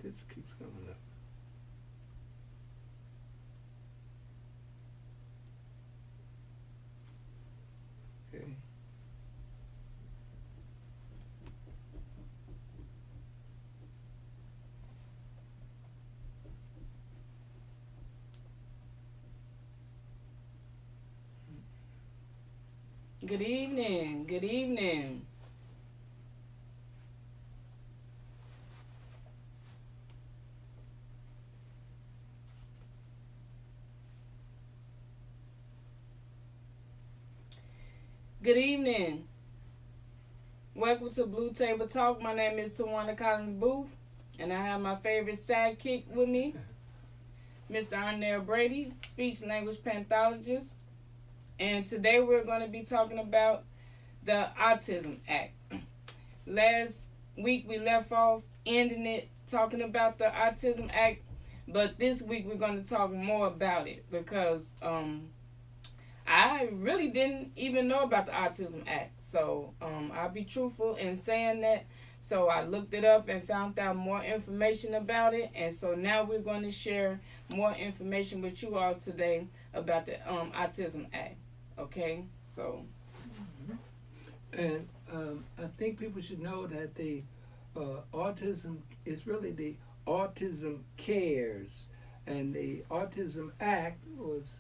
This keeps coming up. Okay. Good evening. Good evening. Good evening. Welcome to Blue Table Talk. My name is Tawana Collins Booth, and I have my favorite sidekick with me, Mr. Arnell Brady, speech language pathologist. And today we're going to be talking about the Autism Act. Last week we left off ending it talking about the Autism Act, but this week we're going to talk more about it because I really didn't even know about the Autism Act. So I'll be truthful in saying that. So I looked it up and found out more information about it. And so now we're going to share more information with you all today about the Autism Act. Okay? So. And I think people should know that the autism is really the Autism Cares. And the Autism Act was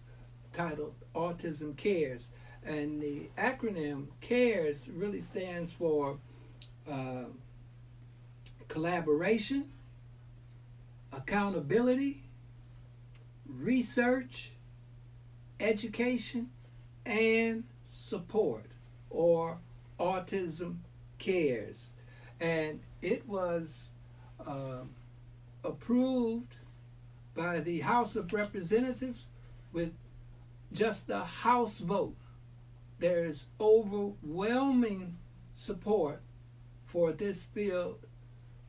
titled Autism Cares. And the acronym CARES really stands for collaboration, accountability, research, education, and support, or Autism Cares. And it was approved by the House of Representatives with just a House vote. There's overwhelming support for this bill,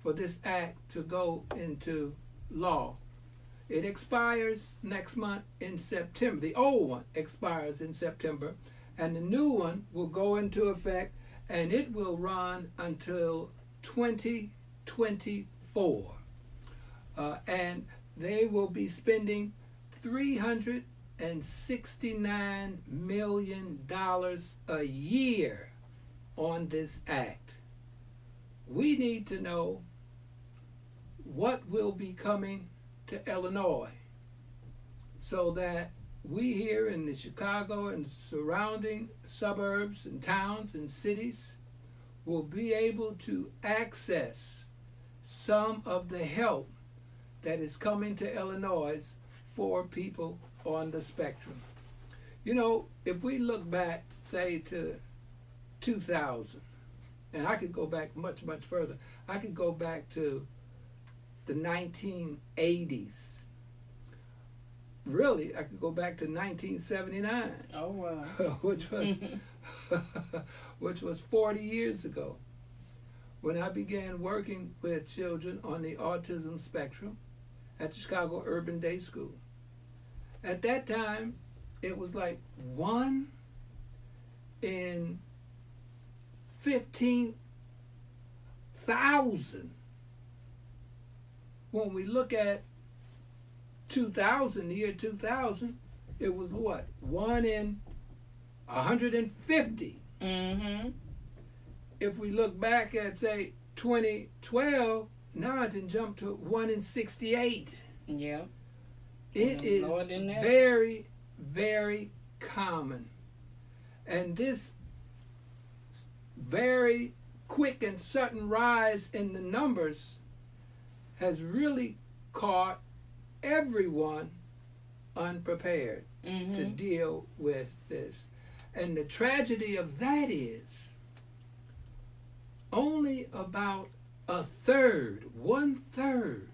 for this act to go into law. It expires next month in September. The old one expires in September, and the new one will go into effect, and it will run until 2024. And they will be spending $369 million a year on this act. We need to know what will be coming to Illinois so that we here in the Chicago and surrounding suburbs and towns and cities will be able to access some of the help that is coming to Illinois for people on the spectrum. You know, if we look back, say, to 2000, and I could go back much, much further. I could go back to the 1980s. Really, I could go back to 1979. Oh, wow. which was 40 years ago, when I began working with children on the autism spectrum at the Chicago Urban Day School. At that time, it was like 1 in 15,000. When we look at 2000, the year 2000, it was what? 1 in 150. Mm-hmm. If we look back at, say, 2012, now it can jump to 1 in 68. Yeah. It is very, very common. And this very quick and sudden rise in the numbers has really caught everyone unprepared to deal with this. And the tragedy of that is only about one third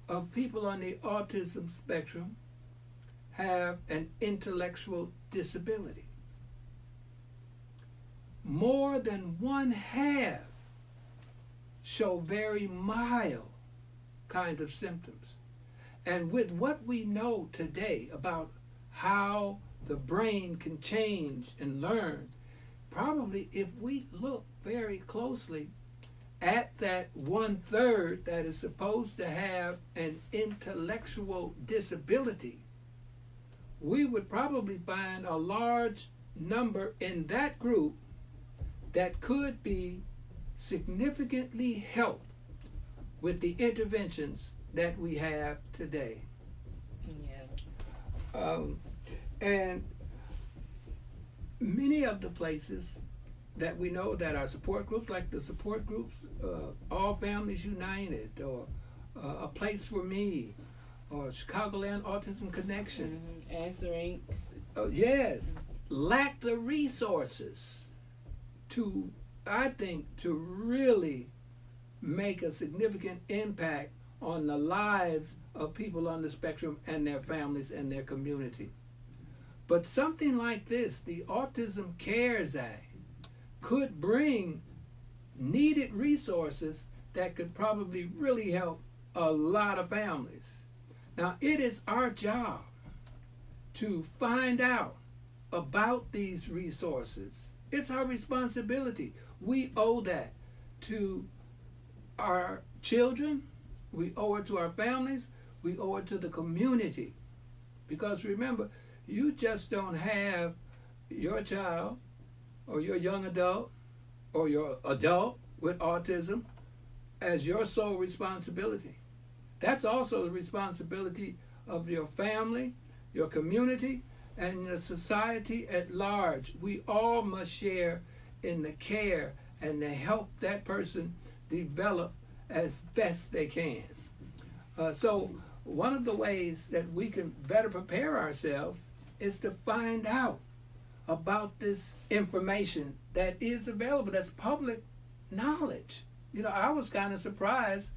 of people on the autism spectrum have an intellectual disability. More than one half show very mild kind of symptoms. And with what we know today about how the brain can change and learn, probably if we look very closely at that 1/3 that is supposed to have an intellectual disability, we would probably find a large number in that group that could be significantly helped with the interventions that we have today. Yeah. And many of the places that we know that are support groups, like the support groups, All Families United, or A Place for Me, or Chicagoland Autism Connection. Answering. Yes, lack the resources to, I think, to really make a significant impact on the lives of people on the spectrum and their families and their community. But something like this, the Autism Cares Act, could bring needed resources that could probably really help a lot of families. Now, it is our job to find out about these resources. It's our responsibility. We owe that to our children, we owe it to our families, we owe it to the community. Because remember, you just don't have your child or your young adult or your adult with autism as your sole responsibility. That's also the responsibility of your family, your community, and the society at large. We all must share in the care and to help that person develop as best they can. So one of the ways that we can better prepare ourselves is to find out about this information that is available, that's public knowledge. You know, I was kind of surprised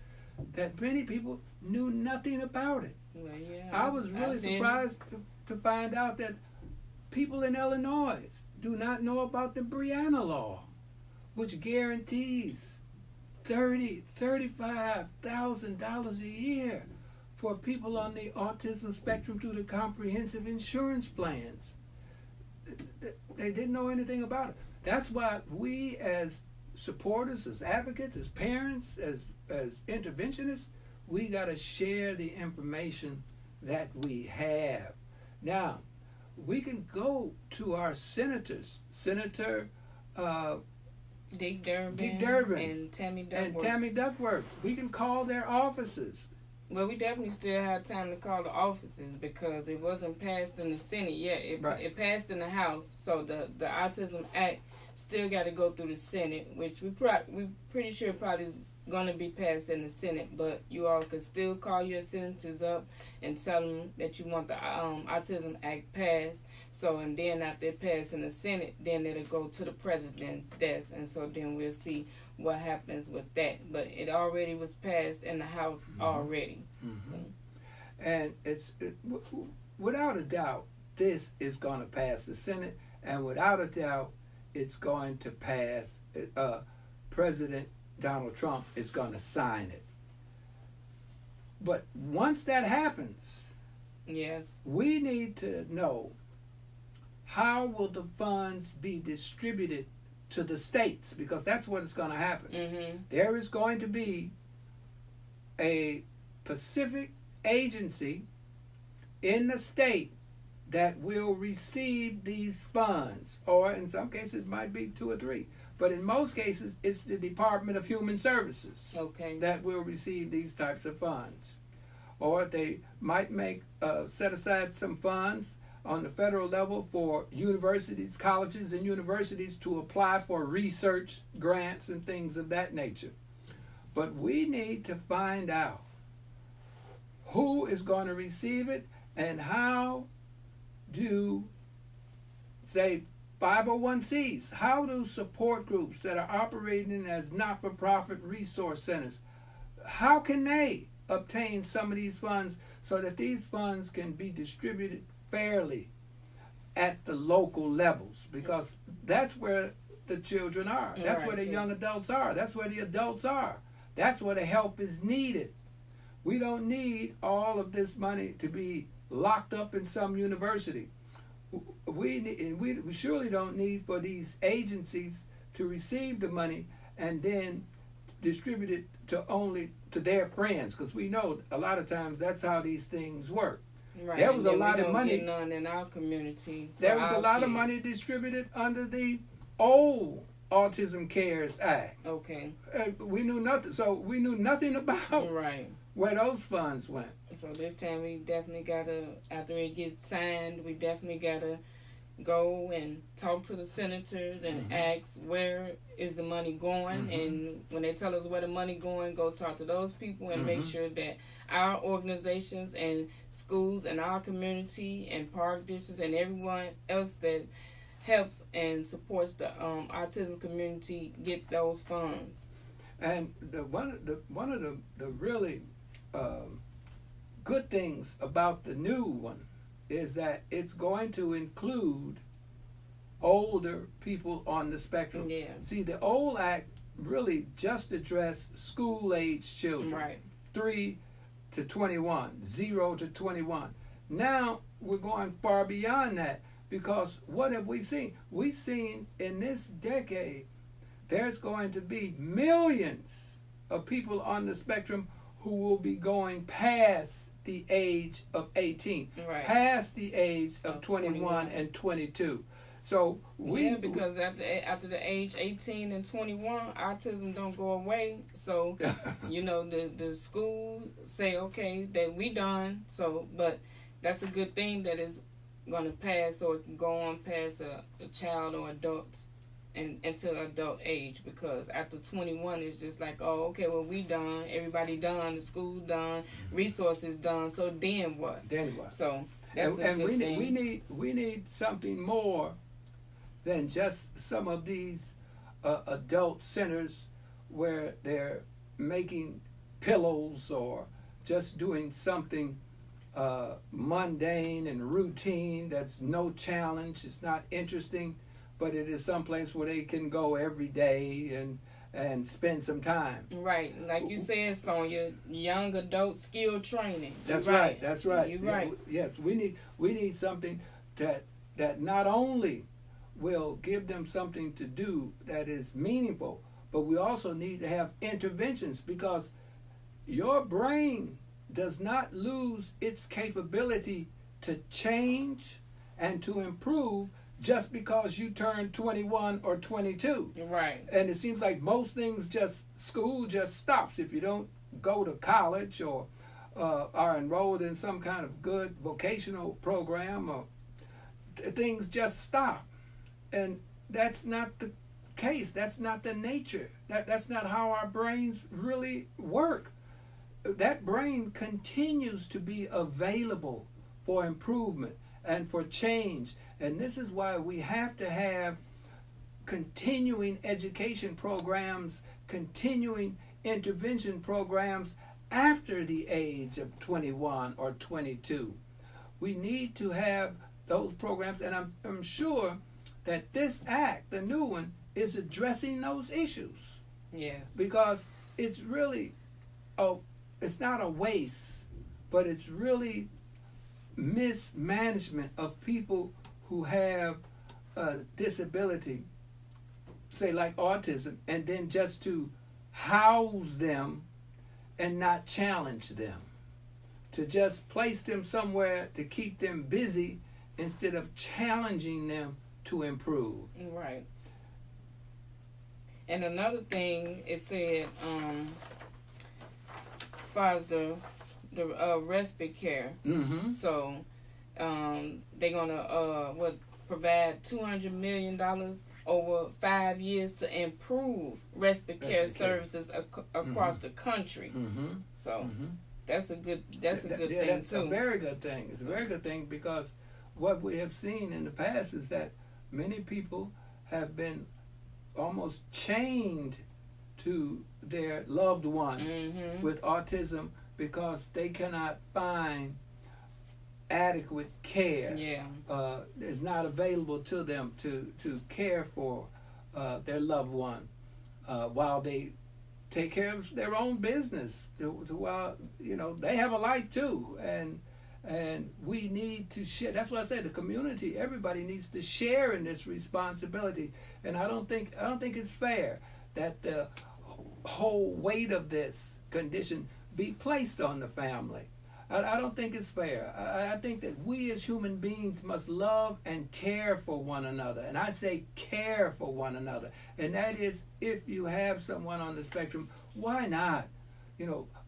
that many people knew nothing about it. Well, yeah, I was really surprised to find out that people in Illinois do not know about the Brianna Law, which guarantees $35,000 a year for people on the autism spectrum through the comprehensive insurance plans. They didn't know anything about it. That's why we as supporters, as advocates, as parents, as interventionists, we got to share the information that we have. Now, we can go to our senators, Senator Dick Durbin and Tammy Duckworth. We can call their offices. Well, we definitely still have time to call the offices because it wasn't passed in the Senate yet. It passed in the House, so the Autism Act still got to go through the Senate, which we pretty sure probably is going to be passed in the Senate. But you all could still call your senators up and tell them that you want the Autism Act passed. So, and then after it passed in the Senate, then it'll go to the president's desk, and so then we'll see what happens with that. But it already was passed in the House already. Mm-hmm. So. And without a doubt, this is going to pass the Senate, and without a doubt, it's going to pass. President Donald Trump is going to sign it. But once that happens, yes, we need to know how will the funds be distributed to the states, because that's what is going to happen. Mm-hmm. There is going to be a specific agency in the state that will receive these funds, or in some cases it might be 2 or 3, but in most cases it's the Department of Human Services that will receive these types of funds. Or they might set aside some funds on the federal level for universities, colleges and universities to apply for research grants and things of that nature. But we need to find out who is going to receive it and how do, say, 501c, how do support groups that are operating as not-for-profit resource centers, how can they obtain some of these funds so that these funds can be distributed fairly at the local levels? Because that's where the children are. That's where the young adults are. That's where the adults are. That's where the help is needed. We don't need all of this money to be locked up in some university. We surely don't need for these agencies to receive the money and then distributed to their friends, because we know a lot of times that's how these things work. Right. There was a And lot we of don't money. get none in our community. for There was a our lot of kids. money distributed under the old Autism Cares Act. Okay. We knew nothing, so we knew nothing about Right. where those funds went. So this time we definitely gotta, after it gets signed, we definitely gotta go and talk to the senators and ask where is the money going, and when they tell us where the money going, go talk to those people and make sure that our organizations and schools and our community and park districts and everyone else that helps and supports the autism community get those funds. And one of the really good things about the new one is that it's going to include older people on the spectrum. Yeah. See, the old act really just addressed school-age children, Right. 3 to 21, 0 to 21. Now we're going far beyond that, because what have we seen? We've seen in this decade there's going to be millions of people on the spectrum who will be going past the age of 18, Right. past the age of Of 21 and 22. So because after the age 18 and 21, autism don't go away. So the school say, okay, that we done. So, but that's a good thing that is gonna pass, so it can go on past a child or adults and until adult age, because after 21 it's just like, oh, okay, well, we done, everybody done, the school done, resources done, so then what? So that's a good thing. We need something more than just some of these adult centers where they're making pillows or just doing something mundane and routine that's no challenge, it's not interesting, but it is someplace where they can go every day and spend some time. Right, like you said, Sonia, young adult skill training. That's right. That's right. You're right. Yes, we need something that not only will give them something to do that is meaningful, but we also need to have interventions, because your brain does not lose its capability to change and to improve just because you turn 21 or 22. Right. And it seems like most things school just stops. If you don't go to college or are enrolled in some kind of good vocational program, or things just stop. And that's not the case. That's not the nature. That's not how our brains really work. That brain continues to be available for improvement and for change. And this is why we have to have continuing education programs, continuing intervention programs after the age of 21 or 22. We need to have those programs, and I'm sure that this act, the new one, is addressing those issues. Yes. Because it's really, it's not a waste, but it's really mismanagement of people who have a disability, say like autism, and then just to house them and not challenge them, to just place them somewhere to keep them busy instead of challenging them to improve. Right. And another thing, it said, as far as the respite care, so they're gonna provide $200 million over 5 years to improve respite care services across the country. So that's a good thing that's too. A very good thing. It's a very good thing, because what we have seen in the past is that many people have been almost chained to their loved one with autism because they cannot find adequate care. Is not available to them to care for their loved one while they take care of their own business. While they have a life too, and we need to share. That's what I said. The community, everybody needs to share in this responsibility. And I don't think it's fair that the whole weight of this condition be placed on the family. I don't think it's fair. I think that we as human beings must love and care for one another. And I say care for one another. And that is, if you have someone on the spectrum, why not,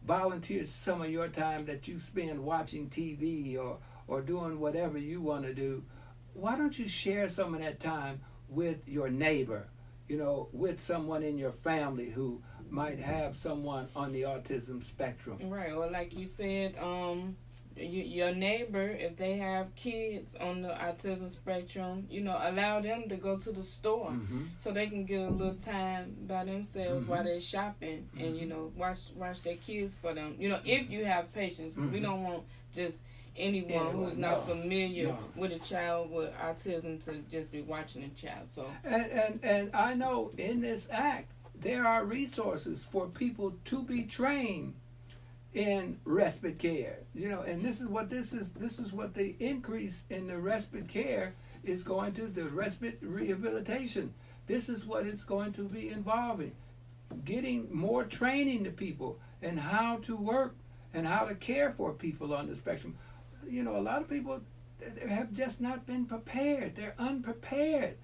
volunteer some of your time that you spend watching TV or doing whatever you want to do. Why don't you share some of that time with your neighbor, with someone in your family who might have someone on the autism spectrum. Right, or like you said, your neighbor, if they have kids on the autism spectrum, allow them to go to the store so they can get a little time by themselves while they're shopping and, watch their kids for them. If you have patience, we don't want just anyone who's not familiar with a child with autism to just be watching a child. So and I know in this act, there are resources for people to be trained in respite care, and this is what the increase in the respite care is going to, the respite rehabilitation. This is what it's going to be involving, getting more training to people and how to work and how to care for people on the spectrum. A lot of people have just not been prepared. They're unprepared.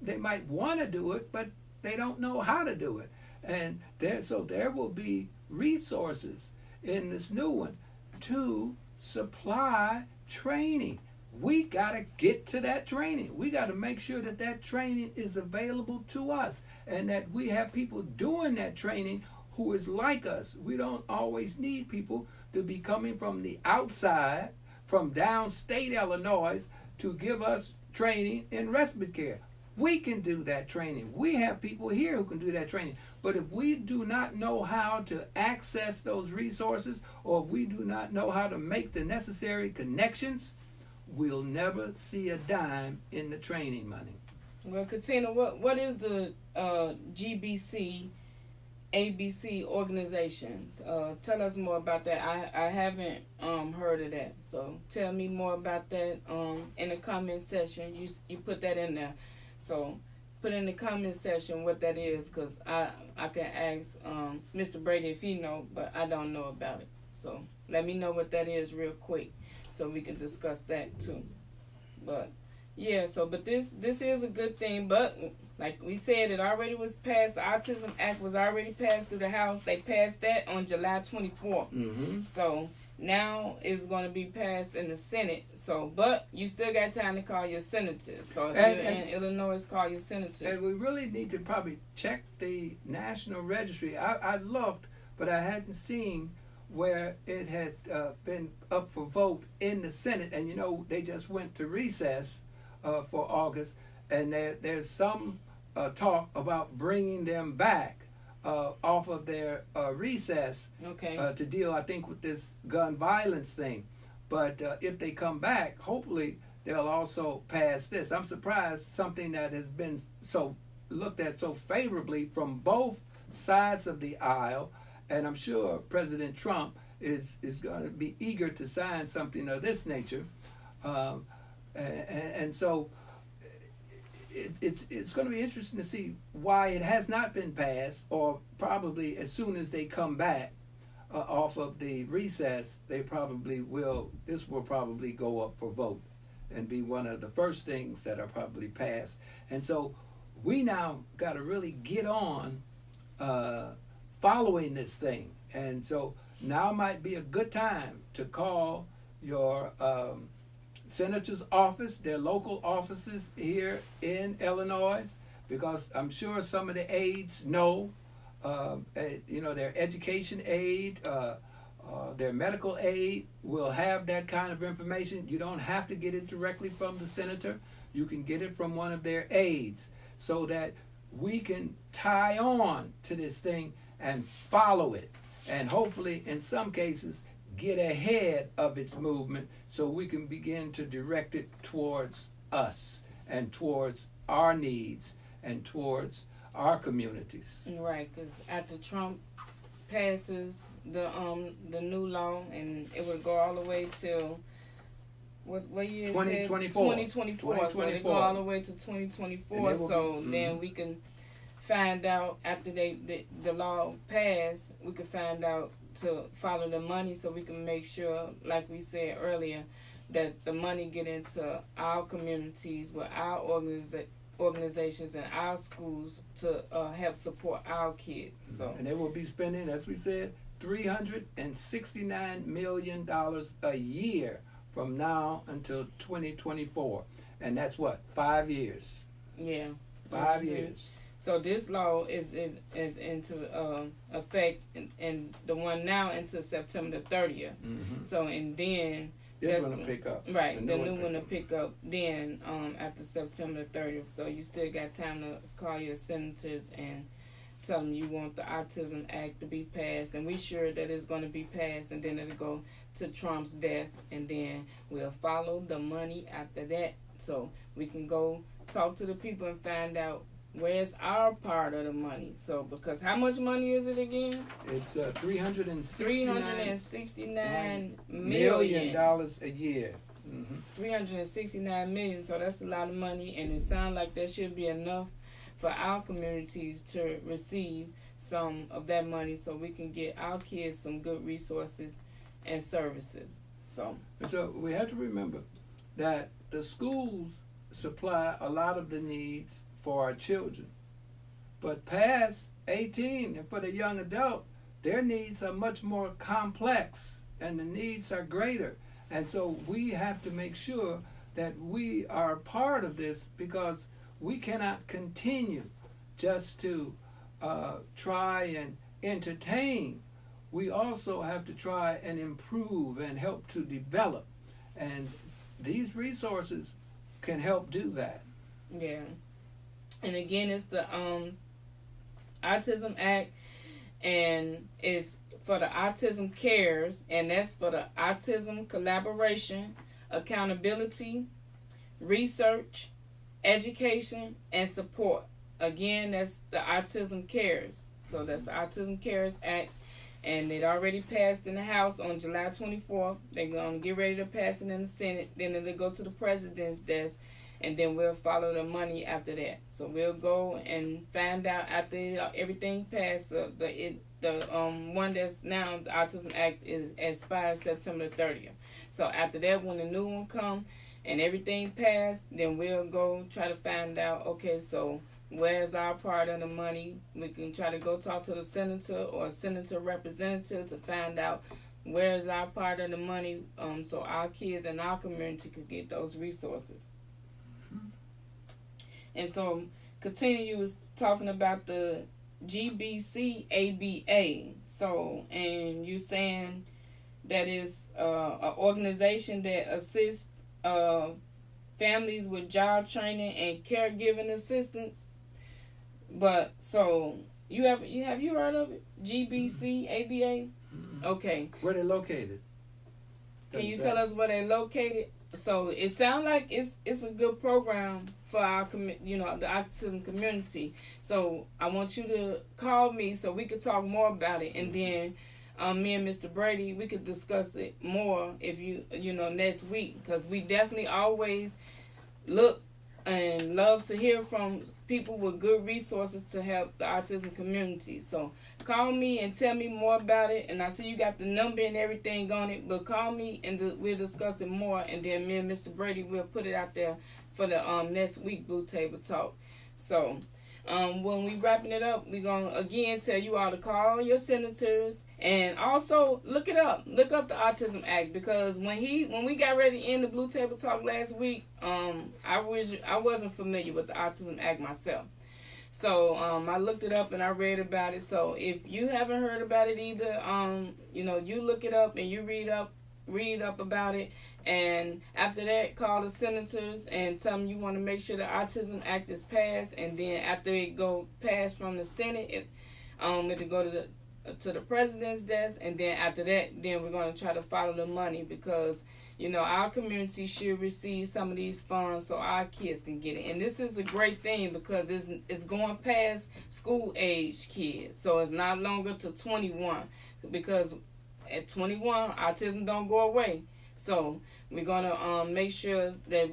They might want to do it, but they don't know how to do it. And there will be resources in this new one to supply training. We got to get to that training. We got to make sure that training is available to us and that we have people doing that training who is like us. We don't always need people to be coming from the outside, from downstate Illinois, to give us training in respite care. We can do that training. We have people here who can do that training. But if we do not know how to access those resources, or if we do not know how to make the necessary connections, we'll never see a dime in the training money. Well, Katina, what is the GBC ABC organization? Tell us more about that. I haven't heard of that. So tell me more about that in the comment section. You put that in there. So put in the comment section what that is, because I can ask Mr. Brady if he know, but I don't know about it. So let me know what that is real quick so we can discuss that too. But yeah, but this is a good thing. But like we said, it already was passed. The Autism Act was already passed through the House. They passed that on July 24th. So now it's going to be passed in the Senate. So, but you still got time to call your senators. So if you're in Illinois, call your senators. And we really need to probably check the National Registry. I looked, but I hadn't seen where it had been up for vote in the Senate. And they just went to recess for August, and there's some talk about bringing them back off of their recess to deal, I think, with this gun violence thing. But if they come back, hopefully they'll also pass this. I'm surprised something that has been so looked at so favorably from both sides of the aisle, and I'm sure President Trump is going to be eager to sign something of this nature. And so it's going to be interesting to see why it has not been passed, or probably as soon as they come back off of the recess, this will probably go up for vote and be one of the first things that are probably passed. And so we now got to really get on following this thing. And so now might be a good time to call your senator's office, their local offices here in Illinois, because I'm sure some of the aides know, their education aide, their medical aide will have that kind of information. You don't have to get it directly from the senator. You can get it from one of their aides, so that we can tie on to this thing and follow it, and hopefully in some cases get ahead of its movement, so we can begin to direct it towards us and towards our needs and towards our communities. Right, because after Trump passes the new law, and it would go all the way till what year? 2024. 2024. So they go all the way to 2024. So then we can find out after the law passed, we could find out to follow the money so we can make sure, like we said earlier, that the money get into our communities with our organizations and our schools to help support our kids. So, and they will be spending, as we said, $369 million a year from now until 2024. And that's what, 5 years? Yeah. 5 years. So this law is into effect, and the one now into September the 30th. Mm-hmm. So, and then this one will pick up. Right, the new one will pick up then after September the 30th. So you still got time to call your senators and tell them you want the Autism Act to be passed, and we sure that it's going to be passed, and then it'll go to Trump's death, and then we'll follow the money after that, so we can go talk to the people and find out where's our part of the money. So, because how much money is it again? It's $369 million a year. Mm-hmm. 369 million. So that's a lot of money, and it sounds like that should be enough for our communities to receive some of that money, so we can get our kids some good resources and services. So we have to remember that the schools supply a lot of the needs for our children, but past 18 and for the young adult, their needs are much more complex and the needs are greater, and so we have to make sure that we are part of this, because we cannot continue just to try and entertain. We also have to try and improve and help to develop, and these resources can help do that. Yeah. And again, it's the Autism Act, and it's for the Autism Cares, and that's for the autism collaboration, accountability, research, education, and support. Again, that's the Autism Cares. So that's the Autism Cares Act, and it already passed in the House on July 24th. They're going to get ready to pass it in the Senate. Then it'll go to the President's desk, and then we'll follow the money after that. So we'll go and find out after everything passed. The one that's now the Autism Act is expires September 30th. So after that, when the new one comes and everything passed, then we'll go try to find out, okay, so where's our part of the money? We can try to go talk to the senator or senator representative to find out where's our part of the money, so our kids and our community could get those resources. And so, you was talking about the GBC ABA. So, and you saying that is an organization that assists families with job training and caregiving assistance. But so you have heard of it? GBC ABA? Okay. Where they located? Can you tell us where they located? So it sounds like it's a good program for our the autism community. So I want you to call me so we could talk more about it, and then me and Mr. Brady, we could discuss it more if next week, because we definitely always look and love to hear from people with good resources to help the autism community. So call me and tell me more about it. And I see you got the number and everything on it, but call me and we'll discuss it more. And then me and Mr. Brady will put it out there for the next week Blue Table Talk. So when we wrapping it up, we're going to again tell you all to call your senators. And also look it up. Look up the Autism Act, because when we got ready to end the Blue Table Talk last week, I wasn't familiar with the Autism Act myself. So I looked it up and I read about it. So if you haven't heard about it either, you look it up and you read up about it. And after that, call the senators and tell them you want to make sure the Autism Act is passed. And then after it go passed from the Senate, it'll go to the president's desk, and then after that, then we're going to try to follow the money, because our community should receive some of these funds so our kids can get it. And this is a great thing, because it's going past school age kids, so it's not longer to 21, because at 21 autism don't go away. So we're going to make sure that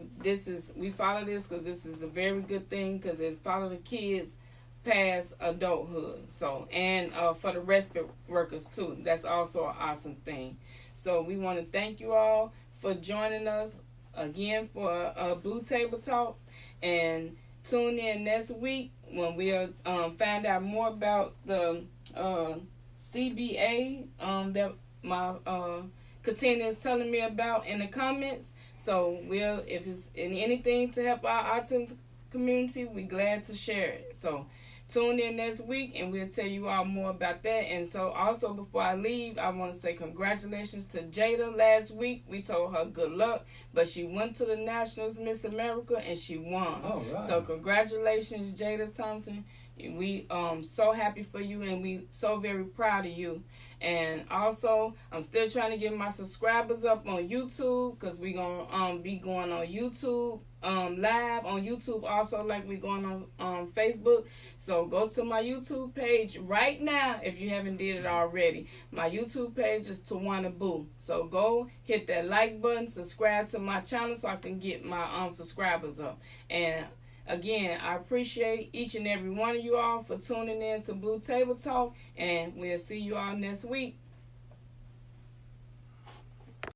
we follow this, because this is a very good thing, because it follow the kids past adulthood. So, and for the respite workers too. That's also an awesome thing. So we want to thank you all for joining us again for Blue Table Talk, and tune in next week when we'll find out more about the CBA that my Katina is telling me about in the comments. So if it's anything to help our autism community, we're glad to share it. So tune in next week and we'll tell you all more about that. And so also before I leave, I want to say congratulations to Jada. Last week we told her good luck, but she went to the Nationals Miss America and she won. Oh, right. So congratulations, Jada Thompson. We so happy for you, and we so very proud of you. And also, I'm still trying to get my subscribers up on YouTube, because we gonna be going on YouTube live on YouTube, also like we going on Facebook. So go to my YouTube page right now if you haven't did it already. My YouTube page is Tawana Boo. So go hit that like button, subscribe to my channel so I can get my subscribers up. And again, I appreciate each and every one of you all for tuning in to Blue Table Talk, and we'll see you all next week.